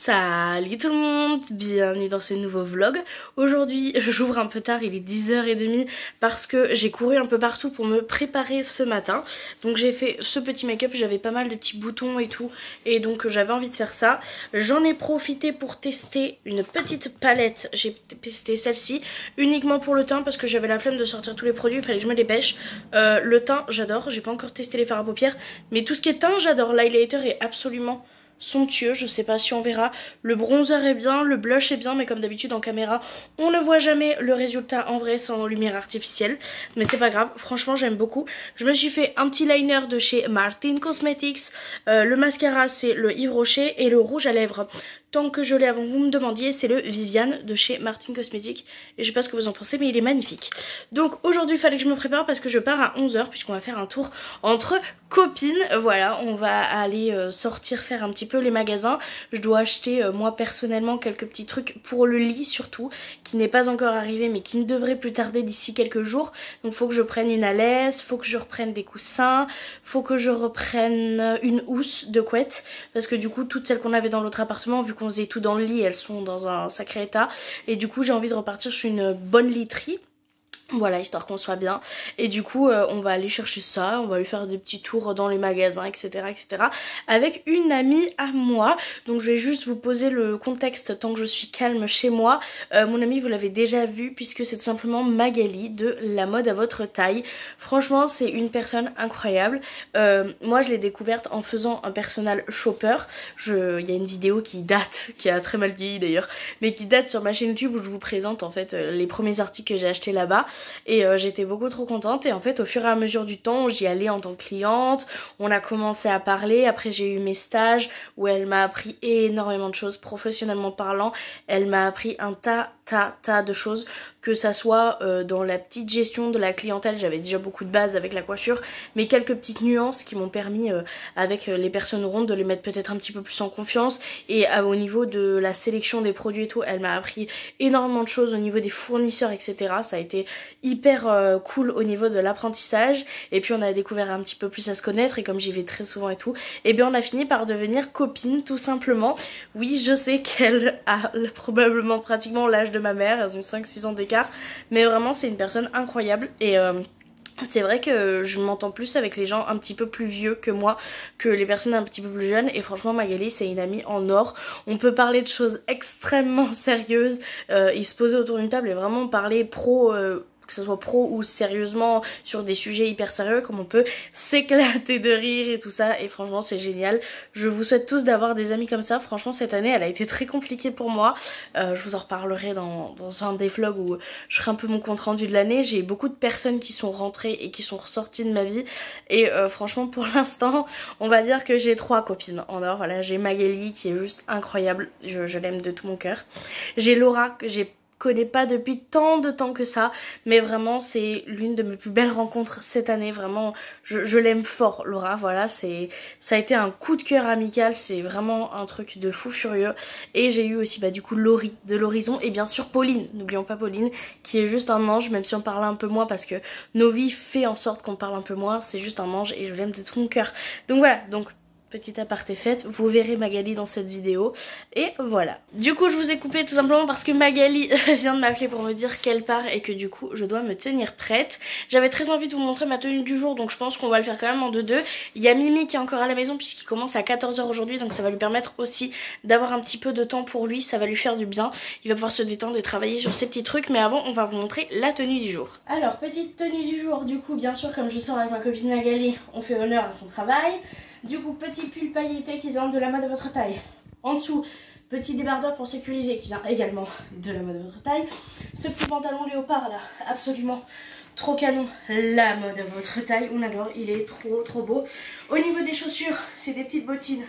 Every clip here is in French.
Salut tout le monde, bienvenue dans ce nouveau vlog. Aujourd'hui j'ouvre un peu tard, il est 10h30 parce que j'ai couru un peu partout pour me préparer ce matin. Donc j'ai fait ce petit make-up, j'avais pas mal de petits boutons et tout et donc j'avais envie de faire ça. J'en ai profité pour tester une petite palette, j'ai testé celle-ci uniquement pour le teint parce que j'avais la flemme de sortir tous les produits, il fallait que je me dépêche. Le teint j'adore, j'ai pas encore testé les fards à paupières mais tout ce qui est teint j'adore, l'highlighter est absolument somptueux, je sais pas si on verra. Le bronzer est bien, le blush est bien, mais comme d'habitude en caméra on ne voit jamais le résultat en vrai sans lumière artificielle, mais c'est pas grave, franchement j'aime beaucoup. Je me suis fait un petit liner de chez Martin Cosmetics, le mascara c'est le Yves Rocher et le rouge à lèvres, tant que je l'ai avant que vous me demandiez, c'est le Viviane de chez Martin Cosmetics et je sais pas ce que vous en pensez mais il est magnifique. Donc aujourd'hui il fallait que je me prépare parce que je pars à 11h puisqu'on va faire un tour entre copines. Voilà, on va aller sortir faire un petit peu les magasins. Je dois acheter moi personnellement quelques petits trucs pour le lit surtout, qui n'est pas encore arrivé mais qui ne devrait plus tarder d'ici quelques jours. Donc faut que je prenne une alaise, faut que je reprenne des coussins, faut que je reprenne une housse de couette parce que du coup toutes celles qu'on avait dans l'autre appartement, vu qu'on faisait tout dans le lit, elles sont dans un sacré état et du coup j'ai envie de repartir sur une bonne literie. Voilà, histoire qu'on soit bien. Et du coup, on va aller chercher ça, on va aller faire des petits tours dans les magasins, etc. etc. avec une amie à moi. Donc je vais juste vous poser le contexte tant que je suis calme chez moi. Mon amie, vous l'avez déjà vu puisque c'est tout simplement Magali de La Mode à Votre Taille. Franchement, c'est une personne incroyable. Moi, je l'ai découverte en faisant un personal shopper. Il y a une vidéo qui date, qui a très mal vieilli d'ailleurs, mais qui date sur ma chaîne YouTube où je vous présente en fait les premiers articles que j'ai achetés là-bas. Et j'étais beaucoup trop contente et en fait au fur et à mesure du temps j'y allais en tant que cliente, on a commencé à parler, après j'ai eu mes stages où elle m'a appris énormément de choses professionnellement parlant, elle m'a appris un tas de choses, que ça soit dans la petite gestion de la clientèle, j'avais déjà beaucoup de bases avec la coiffure, mais quelques petites nuances qui m'ont permis avec les personnes rondes de les mettre peut-être un petit peu plus en confiance et au niveau de la sélection des produits et tout, elle m'a appris énormément de choses au niveau des fournisseurs etc, ça a été hyper cool au niveau de l'apprentissage et puis on a découvert un petit peu plus à se connaître et comme j'y vais très souvent et tout, et bien on a fini par devenir copines tout simplement. Oui je sais qu'elle a probablement pratiquement l'âge de ma mère, elles ont 5-6 ans d'écart, mais vraiment c'est une personne incroyable et c'est vrai que je m'entends plus avec les gens un petit peu plus vieux que moi que les personnes un petit peu plus jeunes et franchement Magali c'est une amie en or. On peut parler de choses extrêmement sérieuses, il se posait autour d'une table et vraiment parler pro, que ce soit pro ou sérieusement sur des sujets hyper sérieux, comme on peut s'éclater de rire et tout ça et franchement c'est génial. Je vous souhaite tous d'avoir des amis comme ça. Franchement cette année elle a été très compliquée pour moi, je vous en reparlerai dans un des vlogs où je ferai un peu mon compte rendu de l'année. J'ai beaucoup de personnes qui sont rentrées et qui sont ressorties de ma vie et franchement pour l'instant on va dire que j'ai 3 copines en or. Voilà, j'ai Magali qui est juste incroyable, je l'aime de tout mon cœur. J'ai Laura que j'ai connais pas depuis tant de temps que ça, mais vraiment c'est l'une de mes plus belles rencontres cette année, vraiment je l'aime fort Laura. Voilà, ça a été un coup de cœur amical, c'est vraiment un truc de fou furieux. Et j'ai eu aussi du coup Laurie de l'Horizon et bien sûr Pauline, n'oublions pas Pauline qui est juste un ange, même si on parle un peu moins parce que nos vies fait en sorte qu'on parle un peu moins, c'est juste un ange et je l'aime de tout mon cœur. Donc voilà, donc petit aparté fait, vous verrez Magali dans cette vidéo et voilà. Du coup je vous ai coupé tout simplement parce que Magali vient de m'appeler pour me dire qu'elle part et que du coup je dois me tenir prête. J'avais très envie de vous montrer ma tenue du jour donc je pense qu'on va le faire quand même en 2-2. Il y a Mimi qui est encore à la maison puisqu'il commence à 14h aujourd'hui donc ça va lui permettre aussi d'avoir un petit peu de temps pour lui, ça va lui faire du bien. Il va pouvoir se détendre et travailler sur ses petits trucs mais avant on va vous montrer la tenue du jour. Alors petite tenue du jour du coup bien sûr comme je sors avec ma copine Magali on fait honneur à son travail. Du coup, petit pull pailleté qui vient de La Mode à Votre Taille. En dessous, petit débardeur pour sécuriser qui vient également de La Mode à Votre Taille. Ce petit pantalon léopard là, absolument trop canon. La Mode à Votre Taille, on adore, il est trop beau. Au niveau des chaussures, c'est des petites bottines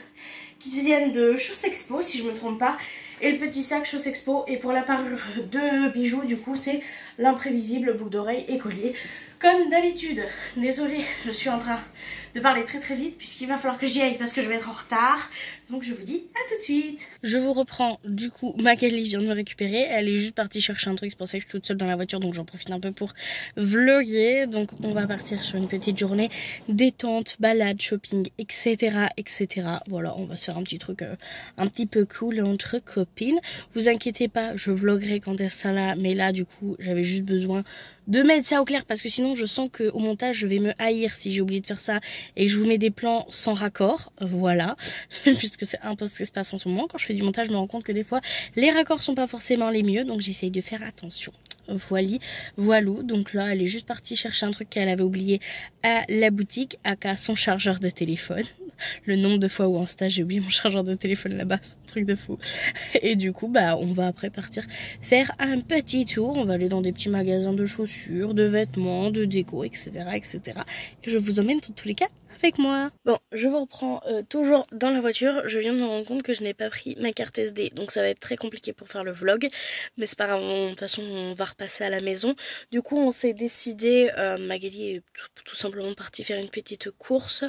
qui viennent de Chausse Expo si je me trompe pas. Et le petit sac Chausse Expo. Et pour la parure de bijoux, du coup, c'est l'imprévisible, boucle d'oreille et collier. Comme d'habitude, désolée, je suis en train de parler très très vite puisqu'il va falloir que j'y aille parce que je vais être en retard. Donc je vous dis à tout de suite. Je vous reprends, du coup, Magali vient de me récupérer. Elle est juste partie chercher un truc, c'est pour ça que je suis toute seule dans la voiture, donc j'en profite un peu pour vlogger. Donc on va partir sur une petite journée détente, balade, shopping, etc. etc. Voilà, on va se faire un petit truc un petit peu cool entre copines. Vous inquiétez pas, je vloggerai quand elle sera là, mais là du coup j'avais juste besoin de mettre ça au clair parce que sinon je sens qu'au montage je vais me haïr si j'ai oublié de faire ça et que je vous mets des plans sans raccord, voilà, puisque c'est un peu ce qui se passe en ce moment. Quand je fais du montage je me rends compte que des fois les raccords sont pas forcément les mieux, donc j'essaye de faire attention. Voilou, donc là elle est juste partie chercher un truc qu'elle avait oublié à la boutique, aka son chargeur de téléphone. Le nombre de fois où en stage j'ai oublié mon chargeur de téléphone là-bas, c'est un truc de fou. Et du coup bah on va après partir faire un petit tour, on va aller dans des petits magasins de chaussures, de vêtements, de déco, etc. etc. Et je vous emmène dans tous les cas avec moi. Bon, je vous reprends toujours dans la voiture. Je viens de me rendre compte que je n'ai pas pris ma carte SD, donc ça va être très compliqué pour faire le vlog, mais c'est pas grave, de toute façon on va repasser à la maison. Du coup on s'est décidé, Magali est tout simplement partie faire une petite course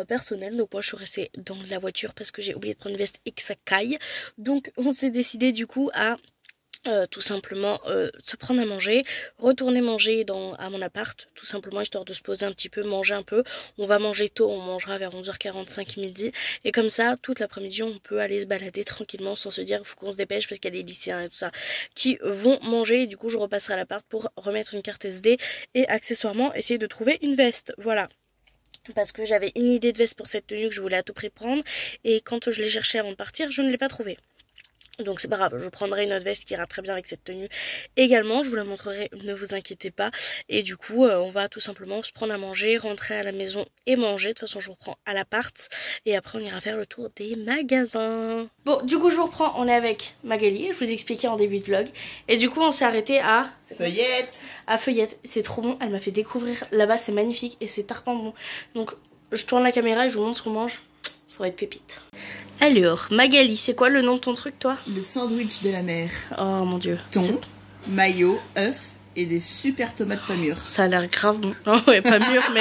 personnelle, donc moi je suis restée dans la voiture parce que j'ai oublié de prendre une veste et que ça caille. Donc on s'est décidé du coup à tout simplement se prendre à manger, retourner manger à mon appart, tout simplement histoire de se poser un petit peu, manger un peu. On va manger tôt, on mangera vers 11h45 midi, et comme ça toute l'après-midi on peut aller se balader tranquillement sans se dire il faut qu'on se dépêche parce qu'il y a des lycéens et tout ça qui vont manger. Et du coup je repasserai à l'appart pour remettre une carte SD et accessoirement essayer de trouver une veste, voilà. Parce que j'avais une idée de veste pour cette tenue que je voulais à tout prix prendre, et quand je l'ai cherchée avant de partir je ne l'ai pas trouvée. Donc c'est pas grave, je prendrai une autre veste qui ira très bien avec cette tenue également, je vous la montrerai, ne vous inquiétez pas. Et du coup on va tout simplement se prendre à manger, rentrer à la maison et manger. De toute façon je vous reprends à l'appart et après on ira faire le tour des magasins. Bon du coup je vous reprends, on est avec Magali, je vous ai expliqué en début de vlog. Et du coup on s'est arrêté à Feuillette. À Feuillette, c'est trop bon, elle m'a fait découvrir là-bas, c'est magnifique et c'est tartin bon. Donc je tourne la caméra et je vous montre ce qu'on mange, ça va être pépite. Alors, Magali, c'est quoi le nom de ton truc, toi? Le sandwich de la mer. Oh mon dieu. Thon, maillot, œuf et des super tomates pas mûres. Ça a l'air grave bon. Non, ouais, pas mûr, mais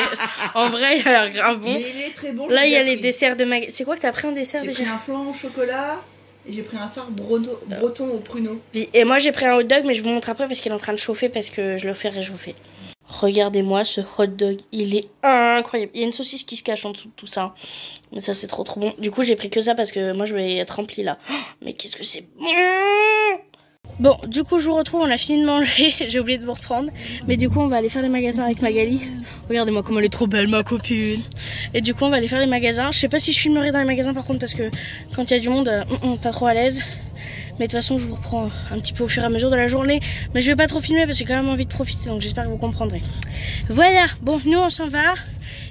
en vrai, il a l'air grave bon. Mais il est très bon. Là, il y a les desserts de Magali. C'est quoi que t'as pris en dessert déjà? J'ai pris un flan au chocolat et j'ai pris un phare breton au pruneau. Et moi, j'ai pris un hot dog, mais je vous montre après parce qu'il est en train de chauffer parce que je le fais réchauffer. Regardez-moi ce hot dog, il est incroyable. Il y a une saucisse qui se cache en dessous de tout ça. Mais ça c'est trop bon. Du coup j'ai pris que ça parce que moi je vais être remplie là. Oh, mais qu'est-ce que c'est bon. Bon du coup je vous retrouve, on a fini de manger. J'ai oublié de vous reprendre. Mais du coup on va aller faire les magasins avec Magali. Regardez-moi comme elle est trop belle ma copine. Et du coup on va aller faire les magasins. Je sais pas si je filmerai dans les magasins par contre parce que quand il y a du monde, pas trop à l'aise. Mais de toute façon je vous reprends un petit peu au fur et à mesure de la journée. Mais je vais pas trop filmer parce que j'ai quand même envie de profiter. Donc j'espère que vous comprendrez. Voilà, bon nous on s'en va.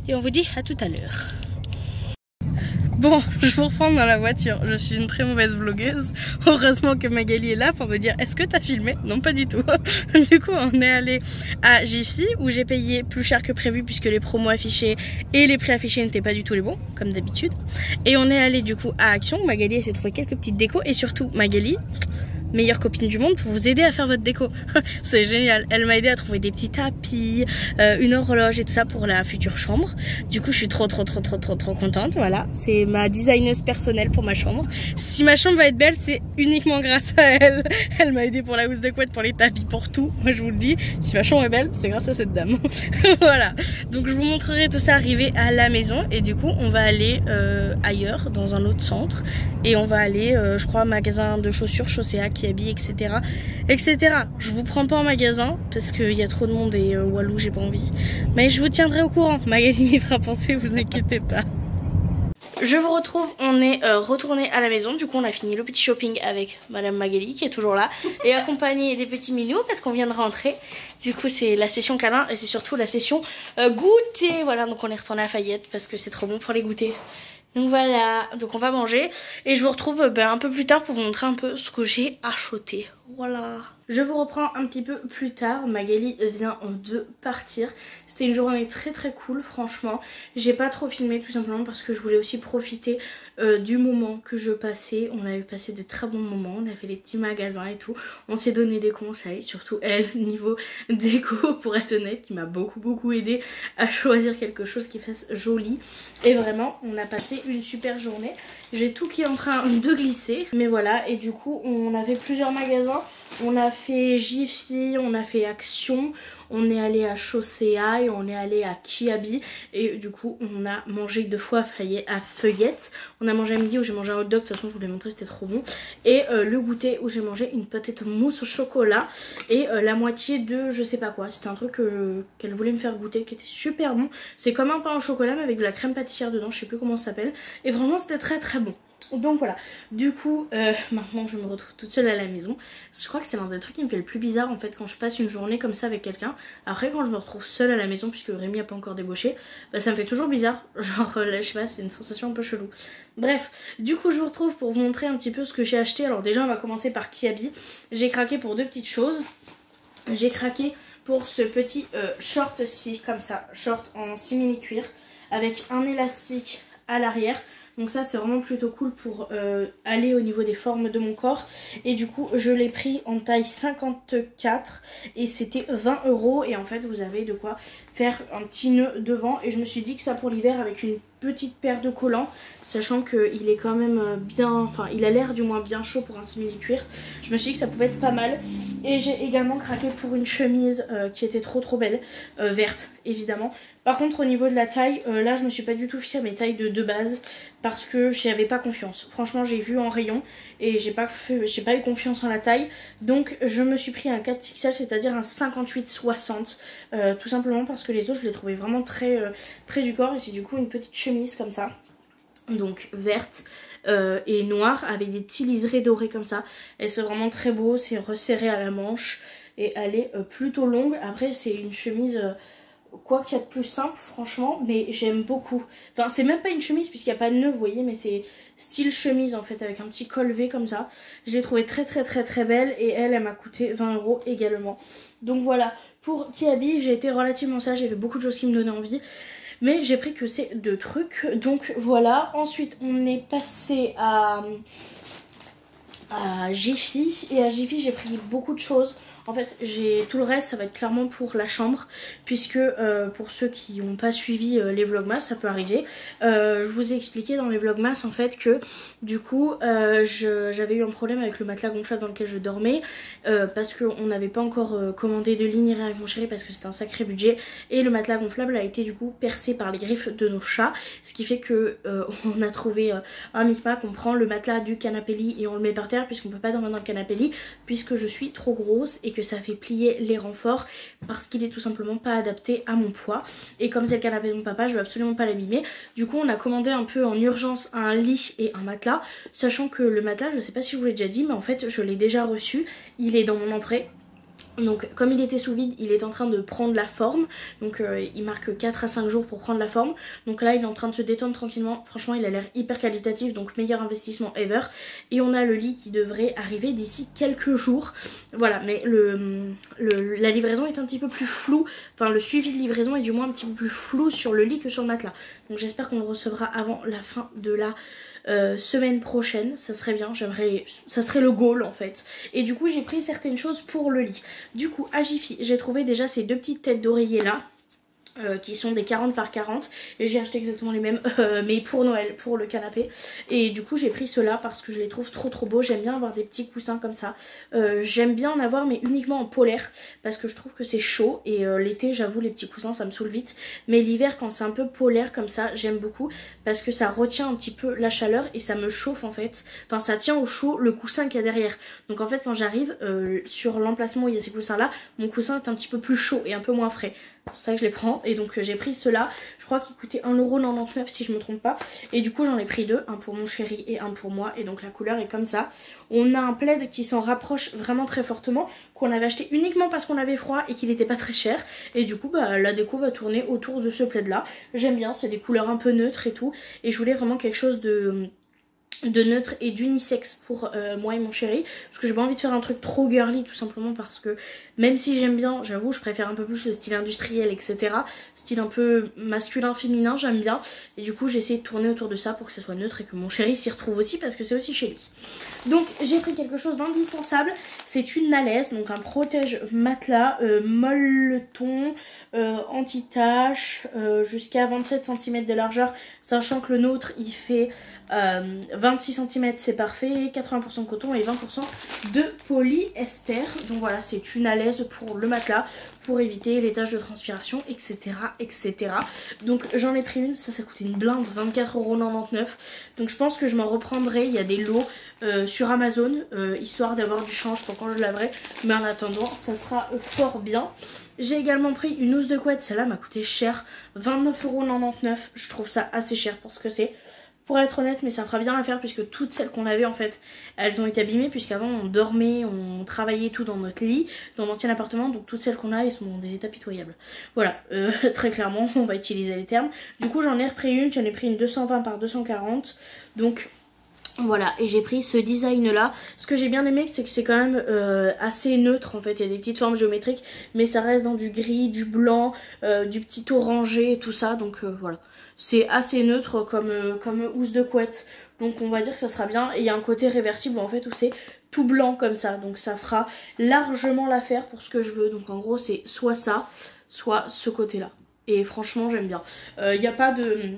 Et on vous dit à tout à l'heure. Bon, je vous reprends dans la voiture. Je suis une très mauvaise vlogueuse. Heureusement que Magali est là pour me dire est-ce que t'as filmé? Non, pas du tout. Du coup, on est allé à Jiffy où j'ai payé plus cher que prévu puisque les promos affichés et les prix affichés n'étaient pas du tout les bons, comme d'habitude. Et on est allé du coup à Action où Magali s'est trouvé quelques petites décos et surtout Magali, meilleure copine du monde pour vous aider à faire votre déco. C'est génial, elle m'a aidé à trouver des petits tapis, une horloge et tout ça pour la future chambre. Du coup je suis trop contente. Voilà, c'est ma designeuse personnelle pour ma chambre. Si ma chambre va être belle, c'est uniquement grâce à elle. Elle m'a aidé pour la housse de couette, pour les tapis, pour tout. Moi je vous le dis, si ma chambre est belle, c'est grâce à cette dame. Voilà, donc je vous montrerai tout ça arrivé à la maison. Et du coup on va aller ailleurs, dans un autre centre. Et on va aller, je crois, magasin de chaussures, Chaussea, qui habille, etc. etc. Je vous prends pas en magasin parce qu'il y a trop de monde et Walou, j'ai pas envie. Mais je vous tiendrai au courant. Magali m'y fera penser, vous inquiétez pas. Je vous retrouve, on est retourné à la maison. Du coup on a fini le petit shopping avec Madame Magali qui est toujours là et accompagnée des petits minous parce qu'on vient de rentrer. Du coup c'est la session câlin et c'est surtout la session goûter. Voilà, donc on est retourné à Fayette parce que c'est trop bon pour les goûter. Donc voilà, donc on va manger et je vous retrouve un peu plus tard pour vous montrer un peu ce que j'ai acheté. Voilà. Je vous reprends un petit peu plus tard, Magali vient de partir. C'était une journée très très cool franchement. J'ai pas trop filmé tout simplement parce que je voulais aussi profiter du moment que je passais. On a eu passé de très bons moments, on a fait les petits magasins et tout. On s'est donné des conseils, surtout elle niveau déco pour être honnête, qui m'a beaucoup aidé à choisir quelque chose qui fasse joli. Et vraiment on a passé une super journée. J'ai tout qui est en train de glisser, mais voilà. Et du coup on avait plusieurs magasins. On a fait Jiffy, on a fait Action, on est allé à Chaussea et on est allé à Kiabi. Et du coup on a mangé 2 fois à Feuillette. On a mangé à midi où j'ai mangé un hot dog, de toute façon je vous l'ai montré, c'était trop bon. Et le goûter où j'ai mangé une peut-être mousse au chocolat et la moitié de je sais pas quoi. C'était un truc qu'elle voulait me faire goûter qui était super bon. C'est comme un pain au chocolat mais avec de la crème pâtissière dedans, je sais plus comment ça s'appelle. Et vraiment c'était très bon. Donc voilà, du coup maintenant je me retrouve toute seule à la maison. Je crois que c'est l'un des trucs qui me fait le plus bizarre en fait quand je passe une journée comme ça avec quelqu'un. Après quand je me retrouve seule à la maison puisque Rémi a pas encore débauché, bah ça me fait toujours bizarre. Genre là je sais pas, c'est une sensation un peu chelou. Bref, du coup je vous retrouve pour vous montrer un petit peu ce que j'ai acheté. Alors déjà on va commencer par Kiabi. J'ai craqué pour 2 petites choses. J'ai craqué pour ce petit short-ci comme ça, short en simili cuir avec un élastique à l'arrière. Donc ça c'est vraiment plutôt cool pour aller au niveau des formes de mon corps. Et du coup je l'ai pris en taille 54 et c'était 20 €. Et en fait vous avez de quoi faire un petit nœud devant. Et je me suis dit que ça pour l'hiver avec une petite paire de collants, sachant qu'il est quand même bien, enfin il a l'air du moins bien chaud pour un simili cuir. Je me suis dit que ça pouvait être pas mal. Et j'ai également craqué pour une chemise qui était trop belle, verte évidemment. Par contre au niveau de la taille, là je me suis pas du tout fiée à mes tailles de base parce que j'y avais pas confiance. Franchement j'ai vu en rayon et j'ai pas eu confiance en la taille. Donc je me suis pris un 4XL, c'est-à-dire un 58-60. Tout simplement parce que les autres je les trouvais vraiment très près du corps. Et c'est du coup une petite chemise comme ça. Donc verte et noire avec des petits liserés dorés comme ça. Et c'est vraiment très beau, c'est resserré à la manche et elle est plutôt longue. Après c'est une chemise... quoi qu'il y a de plus simple franchement, mais j'aime beaucoup. Enfin c'est même pas une chemise puisqu'il n'y a pas de nœud vous voyez, mais c'est style chemise en fait avec un petit col V comme ça. Je l'ai trouvée très belle et elle m'a coûté 20 € également. Donc voilà, pour Kiabi j'ai été relativement sage, j'ai fait beaucoup de choses qui me donnaient envie. Mais j'ai pris que ces 2 trucs, donc voilà. Ensuite on est passé à Jiffy, et à Jiffy j'ai pris beaucoup de choses. En fait j'ai tout le reste, ça va être clairement pour la chambre, puisque pour ceux qui n'ont pas suivi les vlogmas, ça peut arriver, je vous ai expliqué dans les vlogmas en fait que du coup j'avais eu un problème avec le matelas gonflable dans lequel je dormais, parce qu'on n'avait pas encore commandé de ligne avec mon chéri parce que c'est un sacré budget, et le matelas gonflable a été du coup percé par les griffes de nos chats, ce qui fait que on a trouvé un micmac. On prend le matelas du canapé lit et on le met par terre puisqu'on peut pas dormir dans le canapé lit puisque je suis trop grosse et que ça fait plier les renforts parce qu'il est tout simplement pas adapté à mon poids. Et comme c'est le canapé de mon papa, je veux absolument pas l'abîmer. Du coup on a commandé un peu en urgence un lit et un matelas, sachant que le matelas, je sais pas si je vous l'ai déjà dit, mais en fait je l'ai déjà reçu, il est dans mon entrée. Donc comme il était sous vide, il est en train de prendre la forme. Donc il marque 4 à 5 jours pour prendre la forme. Donc là il est en train de se détendre tranquillement. Franchement il a l'air hyper qualitatif, donc meilleur investissement ever. Et on a le lit qui devrait arriver d'ici quelques jours. Voilà, mais la livraison est un petit peu plus floue. Enfin le suivi de livraison est du moins un petit peu plus flou sur le lit que sur le matelas. Donc j'espère qu'on le recevra avant la fin de la semaine prochaine, ça serait bien, ça serait le goal en fait. Et du coup j'ai pris certaines choses pour le lit. Du coup à Jiffy j'ai trouvé déjà ces 2 petites têtes d'oreiller là, qui sont des 40 par 40, et j'ai acheté exactement les mêmes mais pour Noël, pour le canapé. Et du coup j'ai pris ceux-là parce que je les trouve trop beaux. J'aime bien avoir des petits coussins comme ça, j'aime bien en avoir mais uniquement en polaire parce que je trouve que c'est chaud. Et l'été j'avoue les petits coussins ça me saoule vite, mais l'hiver quand c'est un peu polaire comme ça j'aime beaucoup parce que ça retient un petit peu la chaleur et ça me chauffe en fait. Enfin ça tient au chaud le coussin qu'il y a derrière. Donc en fait quand j'arrive sur l'emplacement où il y a ces coussins là, mon coussin est un petit peu plus chaud et un peu moins frais. C'est pour ça que je les prends. Et donc j'ai pris ceux-là. Je crois qu'ils coûtaient 1,99 € si je me trompe pas. Et du coup j'en ai pris 2. Un pour mon chéri et un pour moi. Et donc la couleur est comme ça. On a un plaid qui s'en rapproche vraiment très fortement. Qu'on avait acheté uniquement parce qu'on avait froid et qu'il n'était pas très cher. Et du coup bah, la déco va tourner autour de ce plaid là. J'aime bien. C'est des couleurs un peu neutres et tout. Et je voulais vraiment quelque chose de de neutre et d'unisexe pour moi et mon chéri, parce que j'ai pas envie de faire un truc trop girly, tout simplement parce que même si j'aime bien, j'avoue, je préfère un peu plus le style industriel, etc. Style un peu masculin, féminin, j'aime bien, et du coup j'ai essayé de tourner autour de ça pour que ça soit neutre et que mon chéri s'y retrouve aussi parce que c'est aussi chez lui. Donc j'ai pris quelque chose d'indispensable, c'est une Nalaise, donc un protège matelas molleton, anti-tache, jusqu'à 27 cm de largeur, sachant que le nôtre il fait 26 cm, c'est parfait, 80% de coton et 20% de polyester. Donc voilà, c'est une Nalaise pour le matelas, pour éviter les taches de transpiration, etc. etc. Donc j'en ai pris une, ça coûtait une blinde, 24,99 €. Donc je pense que je m'en reprendrai, il y a des lots sur Amazon, histoire d'avoir du change pour quand je laverai. Mais en attendant, ça sera fort bien. J'ai également pris une housse de couette, celle-là m'a coûté cher, 29,99 €. Je trouve ça assez cher pour ce que c'est. Pour être honnête, mais ça fera bien l'affaire puisque toutes celles qu'on avait en fait, elles ont été abîmées puisqu'avant on dormait, on travaillait tout dans notre lit, dans l'ancien appartement, donc toutes celles qu'on a, elles sont dans des états pitoyables. Voilà, très clairement, on va utiliser les termes. Du coup j'en ai repris une, j'en ai pris une 220 par 240, donc voilà, et j'ai pris ce design là. Ce que j'ai bien aimé, c'est que c'est quand même assez neutre en fait. Il y a des petites formes géométriques, mais ça reste dans du gris, du blanc, du petit orangé et tout ça. Donc voilà, c'est assez neutre comme housse de couette. Donc on va dire que ça sera bien. Et il y a un côté réversible en fait où c'est tout blanc comme ça. Donc ça fera largement l'affaire pour ce que je veux. Donc en gros c'est soit ça, soit ce côté là. Et franchement j'aime bien. Il n'y a pas de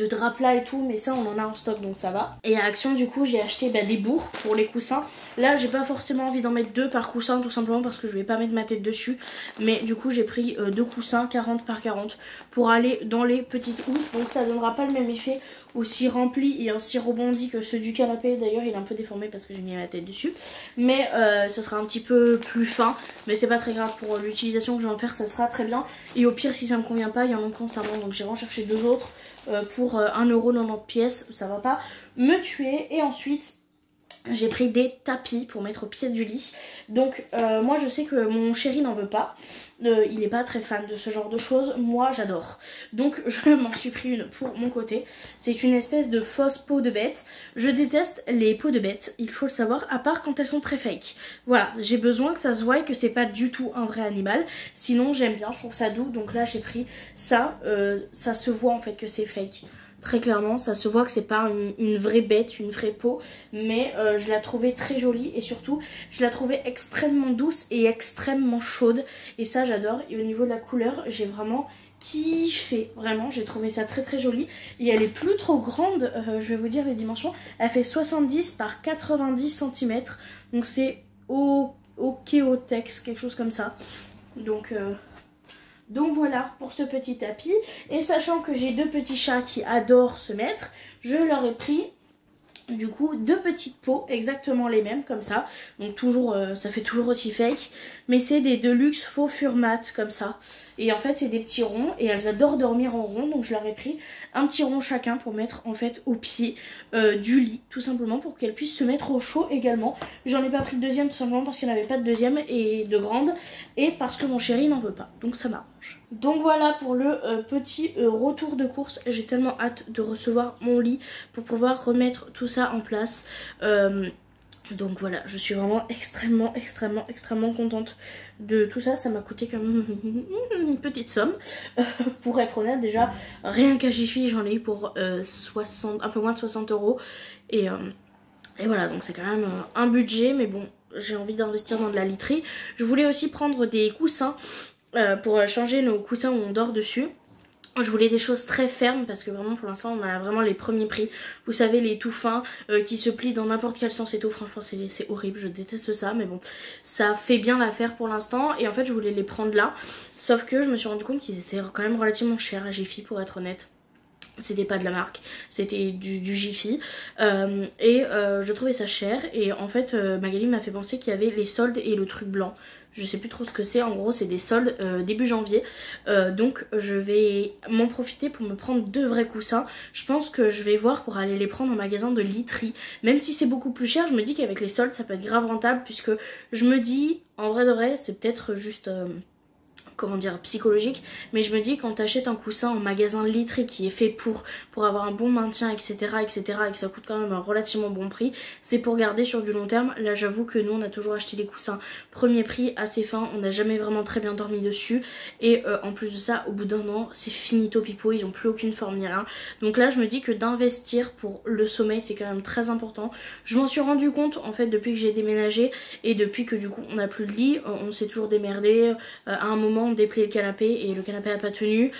drap plat et tout, mais ça on en a en stock donc ça va. Et à Action du coup j'ai acheté des bourres pour les coussins. Là j'ai pas forcément envie d'en mettre deux par coussin, tout simplement parce que je vais pas mettre ma tête dessus. Mais du coup j'ai pris deux coussins 40 par 40 pour aller dans les petites housses. Donc ça donnera pas le même effet aussi rempli et aussi rebondi que ceux du canapé. D'ailleurs il est un peu déformé parce que j'ai mis ma tête dessus. Mais ça sera un petit peu plus fin. Mais c'est pas très grave, pour l'utilisation que je vais en faire ça sera très bien. Et au pire si ça me convient pas, il y en a constamment. Donc j'ai recherché deux autres pour 1,90 € pièce. Ça va pas me tuer. Et ensuite j'ai pris des tapis pour mettre au pied du lit. Donc moi je sais que mon chéri n'en veut pas. Il est pas très fan de ce genre de choses. Moi j'adore. Donc je m'en suis pris une pour mon côté. C'est une espèce de fausse peau de bête. Je déteste les peaux de bête, il faut le savoir, à part quand elles sont très fake. Voilà, j'ai besoin que ça se voie et que c'est pas du tout un vrai animal. Sinon j'aime bien, je trouve ça doux. Donc là j'ai pris ça. Ça se voit en fait que c'est fake. Très clairement, ça se voit que c'est pas une vraie bête, une vraie peau, mais je la trouvais très jolie et surtout je la trouvais extrêmement douce et extrêmement chaude et ça j'adore. Et au niveau de la couleur, j'ai vraiment kiffé, vraiment j'ai trouvé ça très très joli. Et elle est plus trop grande, je vais vous dire les dimensions, elle fait 70 par 90 cm, donc c'est au Keotex, quelque chose comme ça. Donc voilà pour ce petit tapis. Et sachant que j'ai deux petits chats qui adorent se mettre, je leur ai pris du coup deux petites pots exactement les mêmes comme ça. Donc toujours ça fait toujours aussi fake, mais c'est des Deluxe faux Furmat comme ça. Et en fait c'est des petits ronds et elles adorent dormir en rond, donc je leur ai pris un petit rond chacun pour mettre en fait au pied du lit, tout simplement pour qu'elles puissent se mettre au chaud également. J'en ai pas pris de deuxième tout simplement parce qu'il n'y en avait pas de deuxième et de grande, et parce que mon chéri n'en veut pas, donc ça m'arrange. Donc voilà pour le petit retour de course. J'ai tellement hâte de recevoir mon lit pour pouvoir remettre tout ça en place. Donc voilà, je suis vraiment extrêmement contente de tout ça. Ça m'a coûté quand même une petite somme. Pour être honnête, déjà, rien qu'à Jiffy, j'en ai eu pour un peu moins de 60 €. Et voilà, donc c'est quand même un budget. Mais bon, j'ai envie d'investir dans de la literie. Je voulais aussi prendre des coussins pour changer nos coussins où on dort dessus. Je voulais des choses très fermes parce que vraiment pour l'instant on a vraiment les premiers prix. Vous savez, les tout fins qui se plient dans n'importe quel sens et tout. Franchement c'est horrible, je déteste ça, mais bon, ça fait bien l'affaire pour l'instant. Et en fait je voulais les prendre là, sauf que je me suis rendu compte qu'ils étaient quand même relativement chers à Jiffy, pour être honnête. C'était pas de la marque, c'était du Jiffy. Je trouvais ça cher. Et en fait Magali m'a fait penser qu'il y avait les soldes et le truc blanc. Je sais plus trop ce que c'est, en gros c'est des soldes début janvier. Donc je vais m'en profiter pour me prendre deux vrais coussins. Je pense que je vais voir pour aller les prendre en magasin de literie. Même si c'est beaucoup plus cher, je me dis qu'avec les soldes ça peut être grave rentable. Puisque je me dis, en vrai de vrai, c'est peut-être juste comment dire, psychologique, mais je me dis quand t'achètes un coussin en magasin litré qui est fait pour avoir un bon maintien, etc., etc., et que ça coûte quand même un relativement bon prix, c'est pour garder sur du long terme. Là j'avoue que nous on a toujours acheté des coussins premier prix assez fins, on n'a jamais vraiment très bien dormi dessus, et en plus de ça au bout d'un an c'est finito pipo, ils ont plus aucune forme ni rien. Donc là je me dis que d'investir pour le sommeil c'est quand même très important. Je m'en suis rendu compte en fait depuis que j'ai déménagé et depuis que du coup on n'a plus de lit, on s'est toujours démerdé. À un moment on dépliait le canapé et le canapé a pas tenu.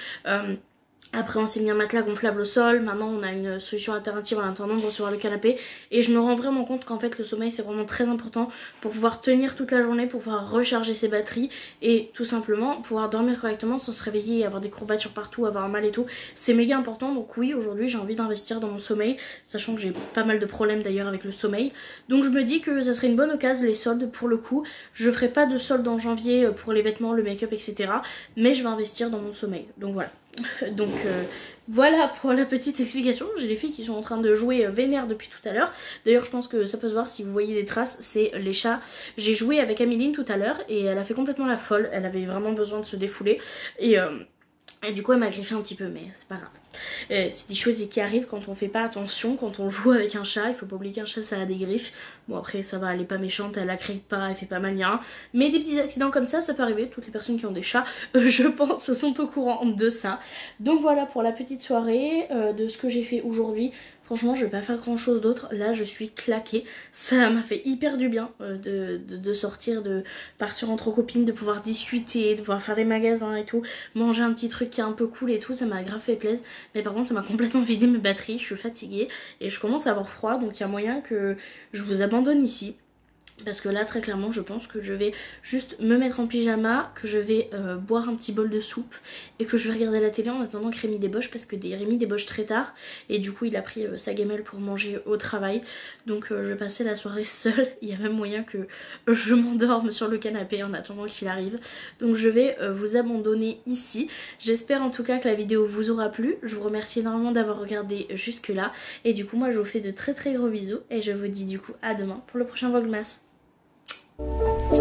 Après on s'est mis un matelas gonflable au sol, maintenant on a une solution alternative en attendant de recevoir le canapé, et je me rends vraiment compte qu'en fait le sommeil c'est vraiment très important pour pouvoir tenir toute la journée, pour pouvoir recharger ses batteries et tout simplement pouvoir dormir correctement sans se réveiller et avoir des courbatures partout, avoir mal et tout, c'est méga important. Donc oui, aujourd'hui j'ai envie d'investir dans mon sommeil, sachant que j'ai pas mal de problèmes d'ailleurs avec le sommeil, donc je me dis que ça serait une bonne occasion les soldes. Pour le coup je ferai pas de soldes en janvier pour les vêtements, le make-up, etc., mais je vais investir dans mon sommeil, donc voilà. Donc voilà pour la petite explication. J'ai les filles qui sont en train de jouer vénère depuis tout à l'heure. D'ailleurs je pense que ça peut se voir si vous voyez des traces, c'est les chats. J'ai joué avec Améline tout à l'heure et elle a fait complètement la folle. Elle avait vraiment besoin de se défouler et du coup elle m'a griffé un petit peu, mais c'est pas grave. C'est des choses qui arrivent quand on fait pas attention, quand on joue avec un chat. Il faut pas oublier qu'un chat ça a des griffes. Bon après ça va, elle est pas méchante, elle la crie pas, elle fait pas mal ni rien. Mais des petits accidents comme ça peut arriver. Toutes les personnes qui ont des chats je pense sont au courant de ça. Donc voilà pour la petite soirée de ce que j'ai fait aujourd'hui. Franchement je vais pas faire grand chose d'autre, là je suis claquée, ça m'a fait hyper du bien de sortir, de partir entre copines, de pouvoir discuter, de pouvoir faire des magasins et tout, manger un petit truc qui est un peu cool et tout, ça m'a grave fait plaisir. Mais par contre ça m'a complètement vidé mes batteries, je suis fatiguée et je commence à avoir froid, donc il y a moyen que je vous abandonne ici. Parce que là très clairement je pense que je vais juste me mettre en pyjama, que je vais boire un petit bol de soupe et que je vais regarder la télé en attendant que Rémi débauche, parce que Rémi débauche très tard et du coup il a pris sa gamelle pour manger au travail. Donc je vais passer la soirée seule, il y a même moyen que je m'endorme sur le canapé en attendant qu'il arrive. Donc je vais vous abandonner ici. J'espère en tout cas que la vidéo vous aura plu, je vous remercie énormément d'avoir regardé jusque là et du coup moi je vous fais de très gros bisous et je vous dis du coup à demain pour le prochain Vlogmas. Thank you.